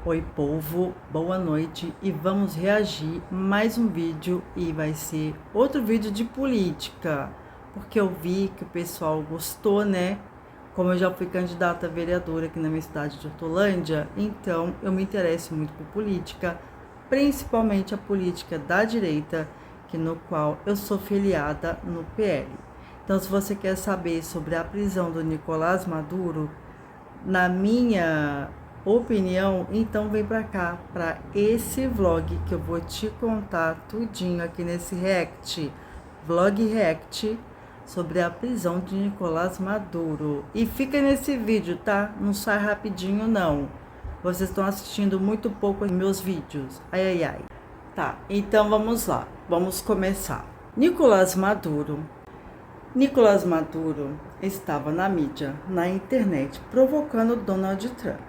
Oi povo, boa noite e vamos reagir mais um vídeo e vai ser outro vídeo de política, porque eu vi que o pessoal gostou, né? Como eu já fui candidata a vereadora aqui na minha cidade de Hortolândia, então eu me interesso muito por política, principalmente a política da direita, que no qual eu sou filiada no PL. Então, se você quer saber sobre a prisão do Nicolás Maduro, na minha opinião, então vem pra cá, para esse vlog que eu vou te contar tudinho aqui nesse vlog react, sobre a prisão de Nicolás Maduro. E fica nesse vídeo, tá? Não sai rapidinho não. Vocês estão assistindo muito pouco os meus vídeos. Ai, ai, ai. Tá, então vamos lá. Vamos começar. Nicolás Maduro estava na mídia, na internet, provocando Donald Trump.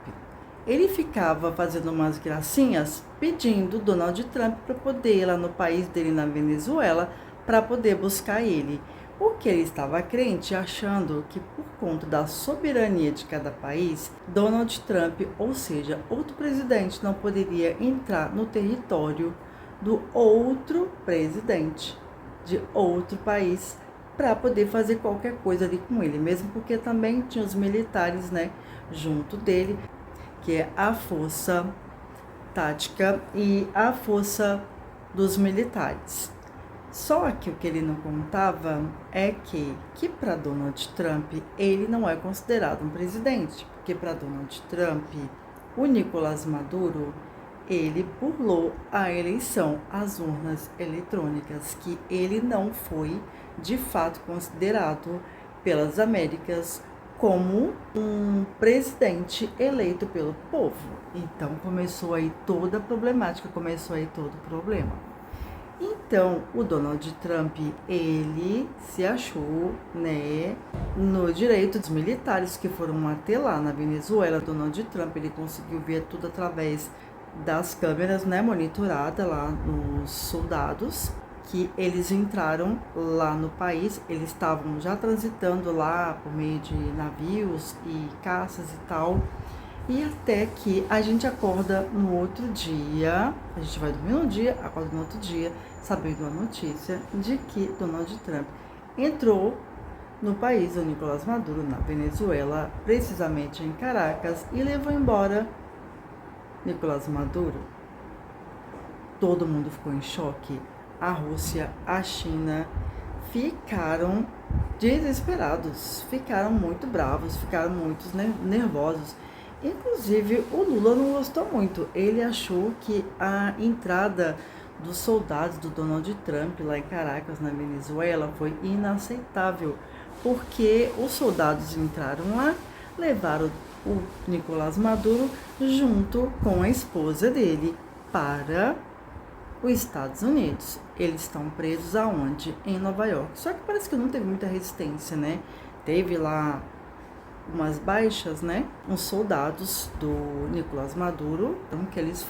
Ele ficava fazendo umas gracinhas, pedindo Donald Trump para poder ir lá no país dele, na Venezuela, para poder buscar ele. Porque ele estava crente, achando que por conta da soberania de cada país, Donald Trump, ou seja, outro presidente, não poderia entrar no território do outro presidente de outro país para poder fazer qualquer coisa ali com ele, mesmo porque também tinha os militares, né, junto dele, que é a força tática e a força dos militares. Só que o que ele não contava é que para Donald Trump ele não é considerado um presidente, porque para Donald Trump o Nicolás Maduro ele burlou a eleição às urnas eletrônicas, que ele não foi de fato considerado pelas Américas como um presidente eleito pelo povo. Então começou aí toda a problemática, começou aí todo o problema. Então o Donald Trump, ele se achou, né, no direito dos militares que foram até lá na Venezuela. Donald Trump, ele conseguiu ver tudo através das câmeras, né, monitorada lá nos soldados, que eles entraram lá no país. Eles estavam já transitando lá por meio de navios e caças e tal, e até que a gente acorda no outro dia, a gente vai dormir um dia, acorda no outro dia, sabendo a notícia de que Donald Trump entrou no país do Nicolás Maduro, na Venezuela, precisamente em Caracas, e levou embora Nicolás Maduro. Todo mundo ficou em choque. A Rússia, a China ficaram desesperados, ficaram muito bravos, ficaram muito nervosos. Inclusive o Lula não gostou muito. Ele achou que a entrada dos soldados do Donald Trump lá em Caracas, na Venezuela, foi inaceitável, porque os soldados entraram lá, levaram o Nicolás Maduro junto com a esposa dele para os Estados Unidos. Eles estão presos aonde? Em Nova York. Só que parece que não teve muita resistência, né? Teve lá umas baixas, né? Uns soldados do Nicolás Maduro, então, que eles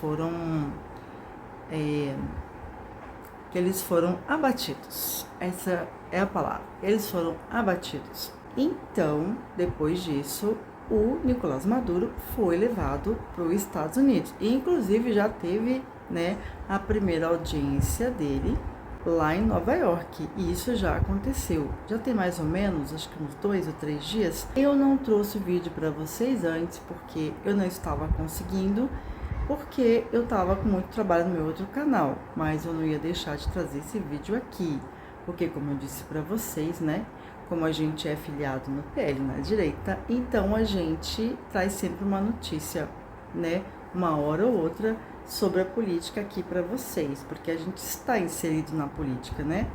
foram abatidos. Essa é a palavra. Eles foram abatidos. Então, depois disso, o Nicolás Maduro foi levado para os Estados Unidos. E, inclusive, já teve, né, a primeira audiência dele lá em Nova York. E isso já aconteceu. Já tem mais ou menos, acho que uns 2 ou 3 dias. Eu não trouxe o vídeo para vocês antes, porque eu não estava conseguindo, porque eu estava com muito trabalho no meu outro canal. Mas eu não ia deixar de trazer esse vídeo aqui, porque, como eu disse para vocês, né, como a gente é filiado no PL, na direita, então a gente traz sempre uma notícia, né, uma hora ou outra, sobre a política aqui para vocês, porque a gente está inserido na política, né?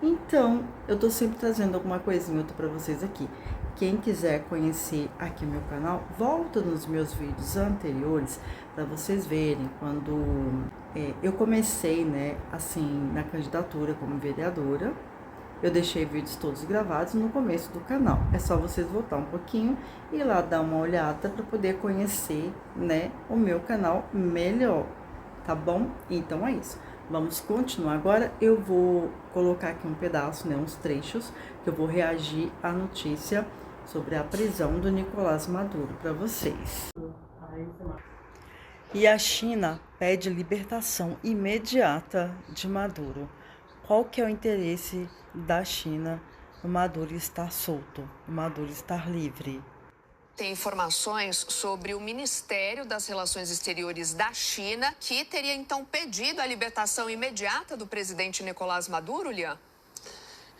Então, eu tô sempre trazendo alguma coisinha outra para vocês aqui. Quem quiser conhecer aqui o meu canal, volta nos meus vídeos anteriores para vocês verem quando eu comecei, né, assim, na candidatura como vereadora. Eu deixei vídeos todos gravados no começo do canal. É só vocês voltar um pouquinho e ir lá dar uma olhada para poder conhecer, né, o meu canal melhor, tá bom? Então é isso. Vamos continuar agora. Eu vou colocar aqui um pedaço, né, uns trechos, que eu vou reagir à notícia sobre a prisão do Nicolás Maduro para vocês. E a China pede libertação imediata de Maduro. Qual que é o interesse da China no Maduro estar solto, no Maduro estar livre? Tem informações sobre o Ministério das Relações Exteriores da China, que teria então pedido a libertação imediata do presidente Nicolás Maduro, Lian?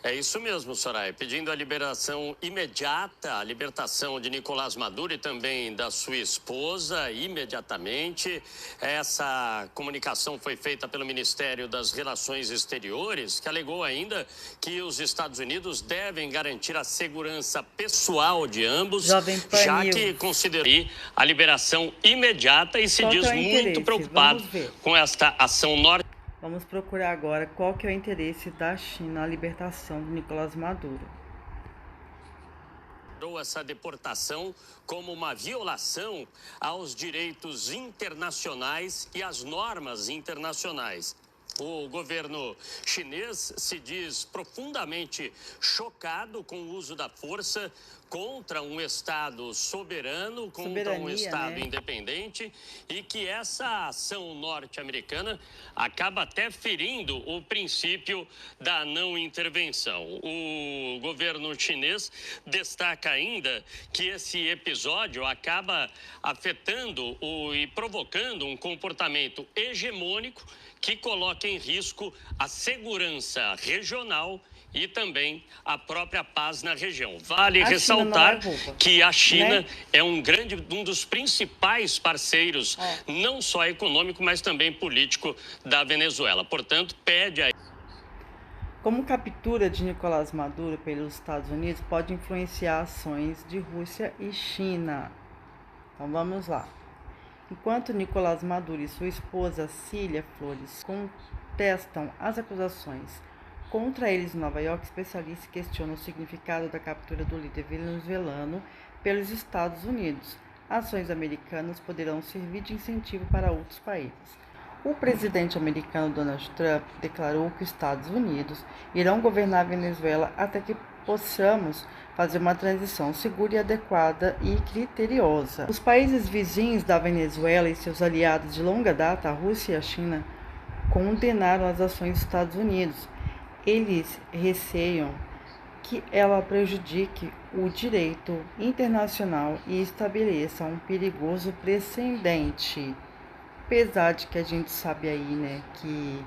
É isso mesmo, Soraya. Pedindo a liberação imediata, a libertação de Nicolás Maduro e também da sua esposa, imediatamente. Essa comunicação foi feita pelo Ministério das Relações Exteriores, que alegou ainda que os Estados Unidos devem garantir a segurança pessoal de ambos, já que considerou a liberação imediata e se diz muito preocupado com esta ação norte. Vamos procurar agora qual que é o interesse da China na libertação de Nicolás Maduro. Essa deportação como uma violação aos direitos internacionais e às normas internacionais. O governo chinês se diz profundamente chocado com o uso da força contra um Estado soberano, contra um Estado independente, e que essa ação norte-americana acaba até ferindo o princípio da não intervenção. O governo chinês destaca ainda que esse episódio acaba afetando e provocando um comportamento hegemônico que coloca em risco a segurança regional e também a própria paz na região. Vale ressaltar que a China é um dos principais parceiros, não só econômico, mas também político da Venezuela. Portanto, pede a... Como captura de Nicolás Maduro pelos Estados Unidos pode influenciar ações de Rússia e China? Então vamos lá. Enquanto Nicolás Maduro e sua esposa Cília Flores contestam as acusações contra eles em Nova York, especialistas questionam o significado da captura do líder venezuelano pelos Estados Unidos. Ações americanas poderão servir de incentivo para outros países. O presidente americano Donald Trump declarou que os Estados Unidos irão governar a Venezuela até que possamos fazer uma transição segura e adequada e criteriosa. Os países vizinhos da Venezuela e seus aliados de longa data, a Rússia e a China, condenaram as ações dos Estados Unidos. Eles receiam que ela prejudique o direito internacional e estabeleça um perigoso precedente. Apesar de que a gente sabe aí, que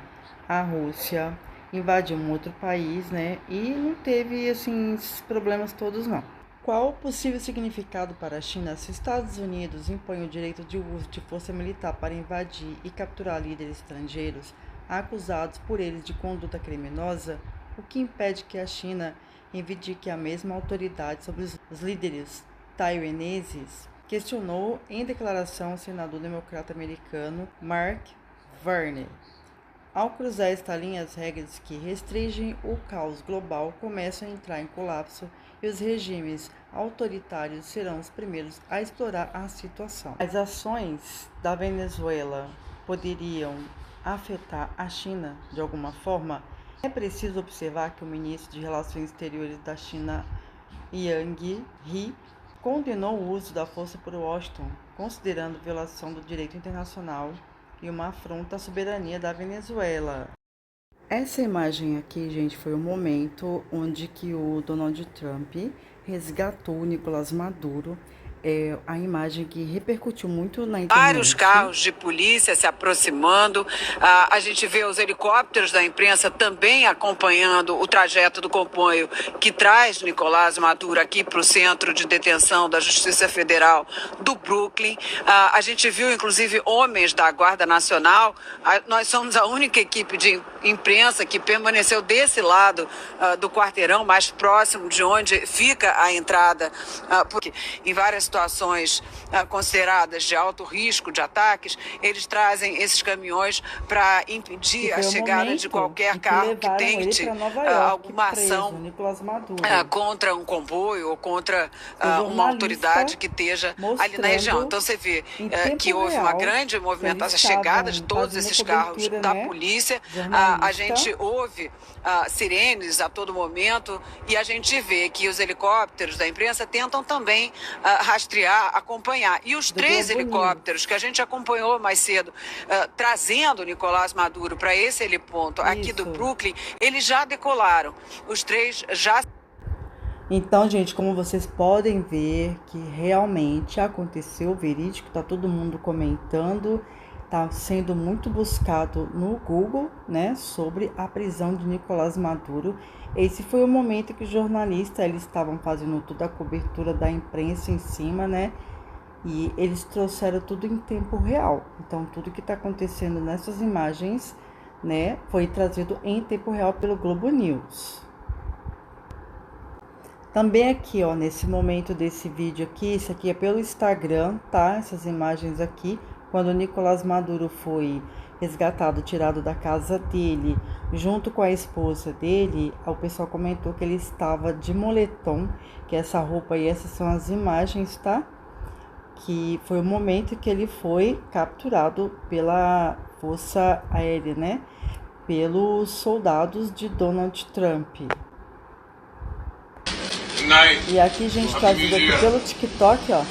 a Rússia invadiu um outro país, e não teve, esses problemas todos, não. Qual o possível significado para a China se os Estados Unidos impõem o direito de uso de força militar para invadir e capturar líderes estrangeiros acusados por eles de conduta criminosa? O que impede que a China reivindique a mesma autoridade sobre os líderes taiwaneses? Questionou em declaração o senador democrata americano Mark Warner. Ao cruzar esta linha, as regras que restringem o caos global começam a entrar em colapso e os regimes autoritários serão os primeiros a explorar a situação. As ações da Venezuela poderiam afetar a China de alguma forma? É preciso observar que o ministro de Relações Exteriores da China, Yang He, condenou o uso da força por Washington, considerando violação do direito internacional e uma afronta à soberania da Venezuela. Essa imagem aqui, gente, foi o momento onde que o Donald Trump resgatou o Nicolás Maduro. A imagem que repercutiu muito na internet. Vários carros de polícia se aproximando, a gente vê os helicópteros da imprensa também acompanhando o trajeto do comboio que traz Nicolás Maduro aqui para o centro de detenção da Justiça Federal do Brooklyn. A gente viu inclusive homens da Guarda Nacional. Nós somos a única equipe de imprensa que permaneceu desse lado do quarteirão, mais próximo de onde fica a entrada, porque em várias situações consideradas de alto risco de ataques, eles trazem esses caminhões para impedir a chegada de qualquer carro que tente alguma ação contra um comboio ou contra uma autoridade que esteja ali na região. Então você vê que houve uma grande movimentação, a chegada de todos esses carros da polícia, a gente ouve sirenes a todo momento e a gente vê que os helicópteros da imprensa tentam também rastrear, acompanhar. E os 3 helicópteros que a gente acompanhou mais cedo, trazendo o Nicolás Maduro para esse heliponto aqui do Brooklyn, eles já decolaram. Os 3 já... Então, gente, como vocês podem ver que realmente aconteceu, verídico, tá todo mundo comentando, tá sendo muito buscado no Google, né, sobre a prisão de Nicolás Maduro. Esse foi o momento que os jornalistas, eles estavam fazendo toda a cobertura da imprensa em cima, né, e eles trouxeram tudo em tempo real. Então, tudo que tá acontecendo nessas imagens, né, foi trazido em tempo real pelo Globo News. Também aqui, ó, nesse momento desse vídeo aqui, isso aqui é pelo Instagram, tá? Essas imagens aqui, quando o Nicolás Maduro foi resgatado, tirado da casa dele, junto com a esposa dele, o pessoal comentou que ele estava de moletom, que essa roupa aí, essas são as imagens, tá? Que foi o momento que ele foi capturado pela Força Aérea, né? Pelos soldados de Donald Trump. E aqui, gente, trazido aqui pelo TikTok, ó.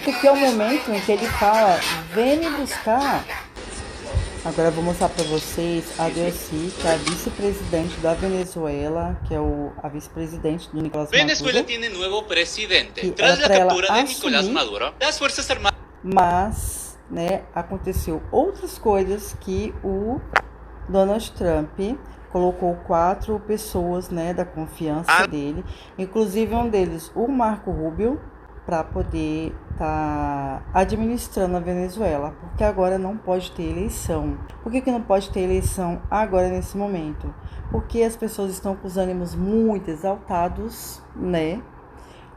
Esse aqui é o momento em que ele fala, vem me buscar. Agora eu vou mostrar pra vocês a Delcy, que é a vice-presidente da Venezuela, que é a vice-presidente do Nicolás Maduro. Venezuela tem novo presidente, tras a captura de Nicolás Maduro, das Forças Armadas. Mas, né, aconteceu outras coisas que o Donald Trump colocou 4 pessoas, né, da confiança dele, inclusive um deles, o Marco Rubio, para poder estar administrando a Venezuela, porque agora não pode ter eleição. Por que não pode ter eleição agora nesse momento? Porque as pessoas estão com os ânimos muito exaltados, né?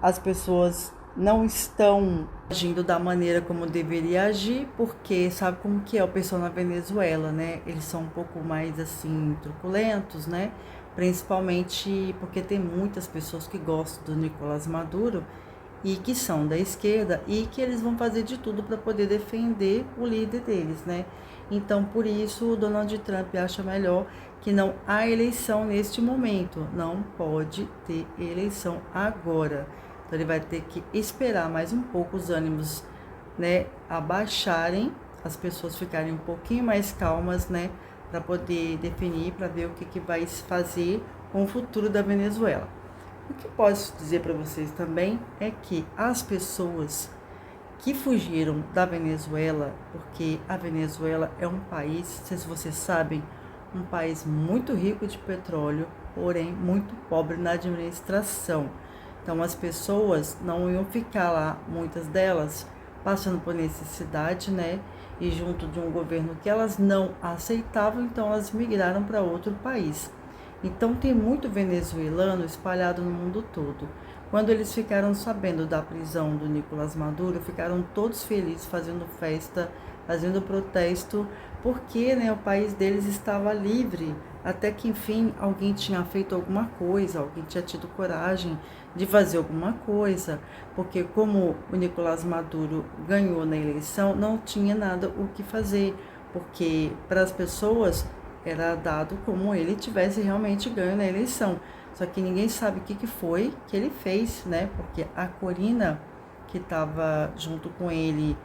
As pessoas não estão agindo da maneira como deveria agir, porque sabe como que é o pessoal na Venezuela, né? Eles são um pouco mais, assim, truculentos, né? Principalmente porque tem muitas pessoas que gostam do Nicolás Maduro e que são da esquerda e que eles vão fazer de tudo para poder defender o líder deles, né? Então, por isso, o Donald Trump acha melhor que não há eleição neste momento. Não pode ter eleição agora. Então, ele vai ter que esperar mais um pouco os ânimos, né, abaixarem, as pessoas ficarem um pouquinho mais calmas, né, para poder definir, para ver o que vai se fazer com o futuro da Venezuela. O que posso dizer para vocês também é que as pessoas que fugiram da Venezuela, porque a Venezuela é um país, não sei se vocês sabem, um país muito rico de petróleo, porém muito pobre na administração. Então, as pessoas não iam ficar lá, muitas delas, passando por necessidade, né? E junto de um governo que elas não aceitavam, então elas migraram para outro país. Então, tem muito venezuelano espalhado no mundo todo. Quando eles ficaram sabendo da prisão do Nicolás Maduro, ficaram todos felizes, fazendo festa, fazendo protesto, porque, né, o país deles estava livre, até que, enfim, alguém tinha feito alguma coisa, alguém tinha tido coragem de fazer alguma coisa, porque como o Nicolás Maduro ganhou na eleição, não tinha nada o que fazer, porque para as pessoas era dado como ele tivesse realmente ganho na eleição. Só que ninguém sabe o que foi que ele fez, né? Porque a Corina, que estava junto com ele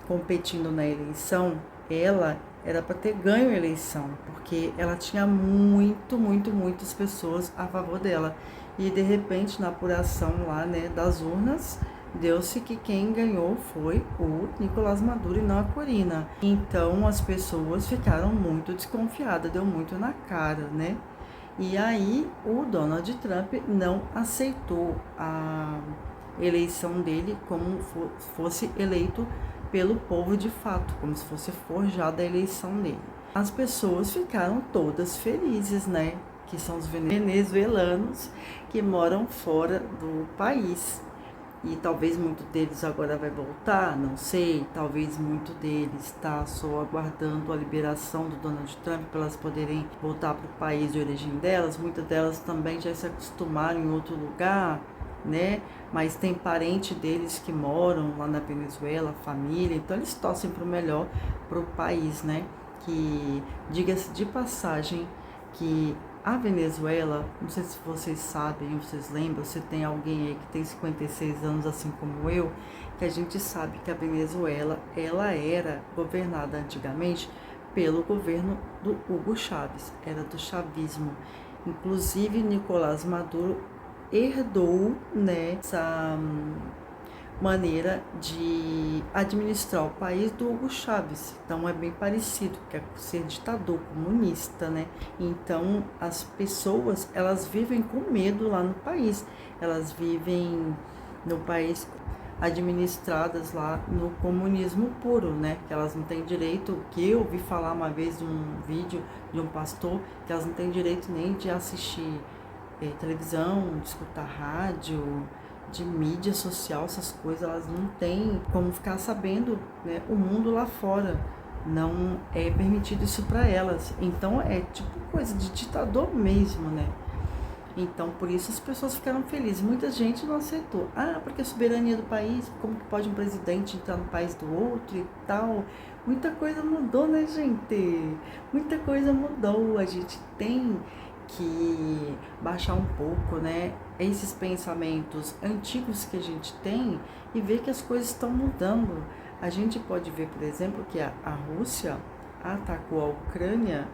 competindo na eleição, ela era para ter ganho a eleição, porque ela tinha muitas pessoas a favor dela. E de repente, na apuração lá, né, das urnas, deu-se que quem ganhou foi o Nicolás Maduro e não a Corina. Então as pessoas ficaram muito desconfiadas, deu muito na cara, né? E aí o Donald Trump não aceitou a eleição dele como fosse eleito pelo povo de fato, como se fosse forjada a eleição dele. As pessoas ficaram todas felizes, né? Que são os venezuelanos que moram fora do país. E talvez muito deles agora vai voltar, não sei. Talvez muito deles está só aguardando a liberação do Donald Trump para elas poderem voltar para o país de origem delas. Muitas delas também já se acostumaram em outro lugar, né? Mas tem parente deles que moram lá na Venezuela, família. Então eles torcem para o melhor para o país, né? que, diga-se de passagem, que a Venezuela, não sei se vocês sabem, vocês lembram, se tem alguém aí que tem 56 anos, assim como eu, que a gente sabe que a Venezuela, ela era governada antigamente pelo governo do Hugo Chávez, era do chavismo. Inclusive, Nicolás Maduro herdou, né, essa maneira de administrar o país do Hugo Chávez. Então é bem parecido, que é ser ditador comunista, né? Então as pessoas, elas vivem com medo lá no país. Elas vivem no país administradas lá no comunismo puro, né? Que elas não têm direito, que eu ouvi falar uma vez de um vídeo de um pastor, que elas não têm direito nem de assistir televisão, de escutar rádio, de mídia social, essas coisas, elas não têm como ficar sabendo, né, o mundo lá fora. Não é permitido isso para elas. Então é tipo coisa de ditador mesmo, né? Então por isso as pessoas ficaram felizes. Muita gente não aceitou. Ah, porque a soberania do país, como que pode um presidente entrar no país do outro e tal? Muita coisa mudou, né, gente? Muita coisa mudou. A gente tem que baixar um pouco, né, esses pensamentos antigos que a gente tem e ver que as coisas estão mudando. A gente pode ver, por exemplo, que a Rússia atacou a Ucrânia.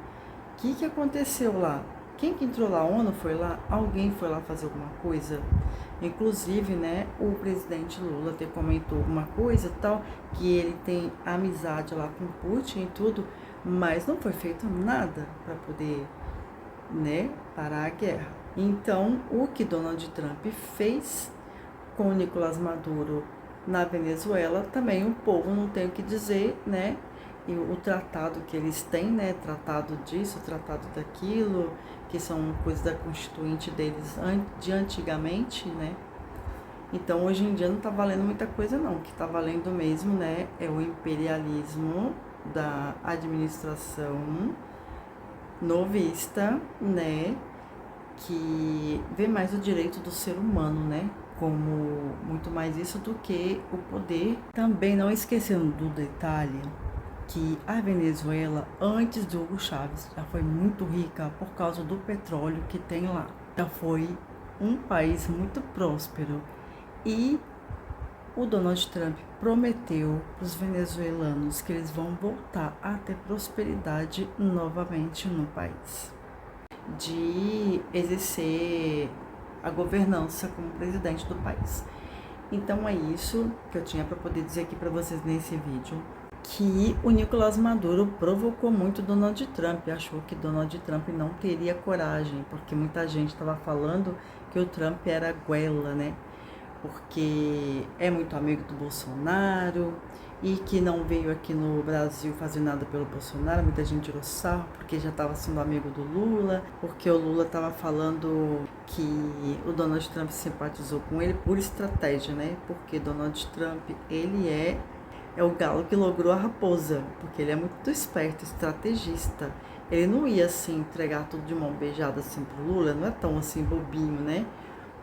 O que aconteceu lá? Quem que entrou lá? A ONU foi lá? Alguém foi lá fazer alguma coisa? Inclusive, né, o presidente Lula até comentou alguma coisa tal, que ele tem amizade lá com Putin e tudo, mas não foi feito nada para poder, né, parar a guerra. Então, o que Donald Trump fez com o Nicolás Maduro na Venezuela, também o povo não tem o que dizer, né? E o tratado que eles têm, né? Tratado disso, tratado daquilo, que são coisas da Constituinte deles de antigamente, né? Então, hoje em dia não tá valendo muita coisa, não. O que tá valendo mesmo, né, é o imperialismo da administração novista, né, que vê mais o direito do ser humano, né, como muito mais isso do que o poder. Também não esquecendo do detalhe que a Venezuela, antes do Hugo Chávez, já foi muito rica por causa do petróleo que tem lá. Já foi um país muito próspero e o Donald Trump prometeu para os venezuelanos que eles vão voltar a ter prosperidade novamente no país, de exercer a governança como presidente do país. Então é isso que eu tinha para poder dizer aqui para vocês nesse vídeo, que o Nicolás Maduro provocou muito Donald Trump, achou que Donald Trump não teria coragem, porque muita gente estava falando que o Trump era goela, né? Porque é muito amigo do Bolsonaro e que não veio aqui no Brasil fazer nada pelo Bolsonaro. Muita gente tirou sarro porque já estava sendo amigo do Lula, porque o Lula estava falando que o Donald Trump simpatizou com ele por estratégia, né? Porque Donald Trump, ele é o galo que logrou a raposa, porque ele é muito esperto, estrategista. Ele não ia assim entregar tudo de mão beijada assim pro Lula, não é tão assim bobinho, né?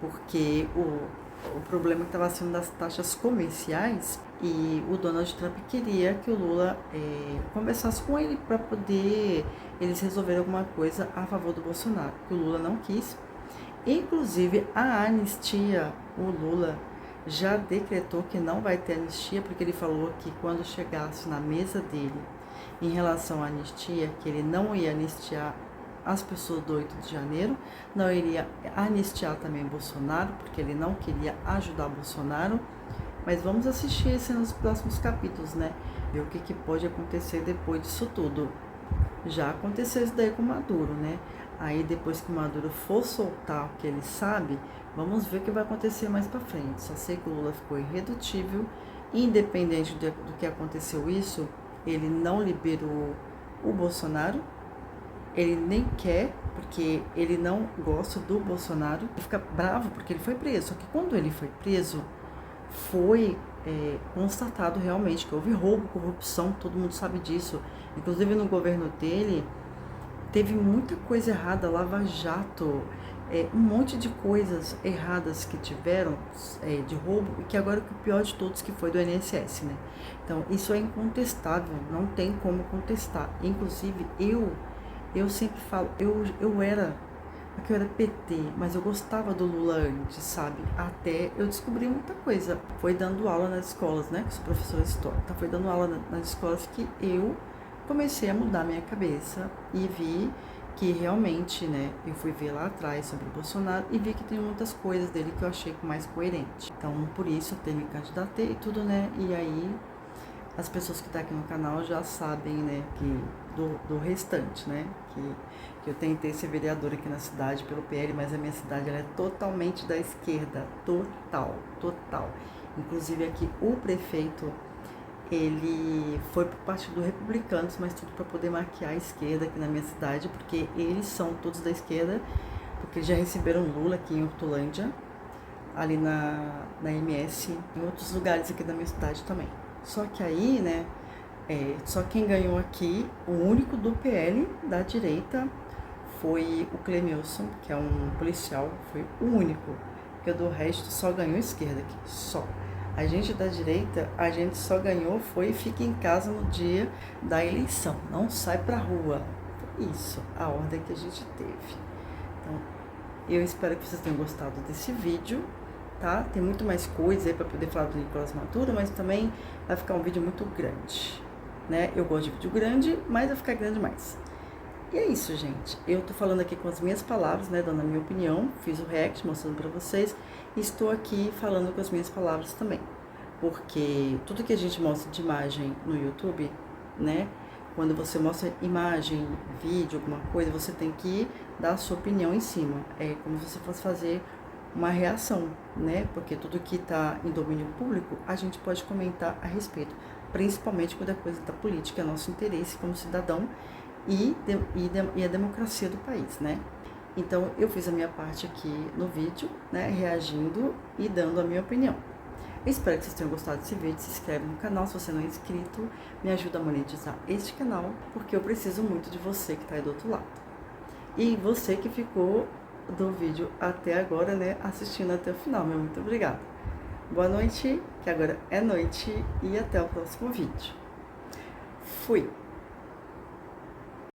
Porque o problema estava sendo das taxas comerciais e o Donald Trump queria que o Lula conversasse com ele para poder eles resolverem alguma coisa a favor do Bolsonaro, que o Lula não quis. Inclusive a anistia, o Lula já decretou que não vai ter anistia, porque ele falou que quando chegasse na mesa dele em relação à anistia, que ele não ia anistiar as pessoas do 8 de janeiro, não iria anistiar também Bolsonaro, porque ele não queria ajudar Bolsonaro. Mas vamos assistir esse nos próximos capítulos, né? Ver o que pode acontecer depois disso tudo. Já aconteceu isso daí com o Maduro, né? Aí depois que o Maduro for soltar o que ele sabe, vamos ver o que vai acontecer mais pra frente. Só sei que o Lula ficou irredutível, independente do que aconteceu isso, ele não liberou o Bolsonaro. Ele nem quer, porque ele não gosta do Bolsonaro. Ele fica bravo porque ele foi preso. Só que quando ele foi preso, foi constatado realmente que houve roubo, corrupção, todo mundo sabe disso. Inclusive no governo dele, teve muita coisa errada, Lava Jato, um monte de coisas erradas que tiveram de roubo, e que agora o pior de todos que foi do INSS, né? Então, isso é incontestável, não tem como contestar. Inclusive, eu sempre falo, eu era PT, mas eu gostava do Lula antes, sabe? Até eu descobri muita coisa. Foi dando aula nas escolas, né? Que sou professora de história. Então, foi dando aula nas escolas que eu comecei a mudar minha cabeça e vi que realmente, né, eu fui ver lá atrás sobre o Bolsonaro e vi que tem muitas coisas dele que eu achei mais coerente. Então, por isso, eu até me candidatei e tudo, né, e aí as pessoas que estão aqui no canal já sabem, né, que do restante, né, que eu tentei ser vereadora aqui na cidade pelo PL, mas a minha cidade ela é totalmente da esquerda, total. Inclusive aqui o prefeito, ele foi pro Partido Republicanos, mas tudo para poder maquiar a esquerda aqui na minha cidade, porque eles são todos da esquerda, porque já receberam Lula aqui em Hortolândia, ali na MS, em outros lugares aqui da minha cidade também. Só que aí, né, só quem ganhou aqui, o único do PL da direita, foi o Clemilson, que é um policial, foi o único, porque do resto só ganhou esquerda aqui, só. A gente da direita, a gente só ganhou foi fica em casa no dia da eleição, não sai pra rua. Foi isso, a ordem que a gente teve. Então, eu espero que vocês tenham gostado desse vídeo, tá? Tem muito mais coisa aí pra poder falar do Nicolás Maduro, mas também vai ficar um vídeo muito grande, né? Eu gosto de vídeo grande, mas vai ficar grande mais. E é isso, gente. Eu tô falando aqui com as minhas palavras, né? Dando a minha opinião. Fiz o react mostrando pra vocês. E estou aqui falando com as minhas palavras também. Porque tudo que a gente mostra de imagem no YouTube, né? Quando você mostra imagem, vídeo, alguma coisa, você tem que dar a sua opinião em cima. É como se você fosse fazer uma reação, né? Porque tudo que tá em domínio público, a gente pode comentar a respeito. Principalmente quando é coisa da política, é nosso interesse como cidadão e a democracia do país, né? Então, eu fiz a minha parte aqui no vídeo, né, reagindo e dando a minha opinião. Eu espero que vocês tenham gostado desse vídeo, se inscreve no canal se você não é inscrito, me ajuda a monetizar este canal, porque eu preciso muito de você que está aí do outro lado. E você que ficou do vídeo até agora, né, assistindo até o final, meu muito obrigada. Boa noite, que agora é noite, e até o próximo vídeo. Fui!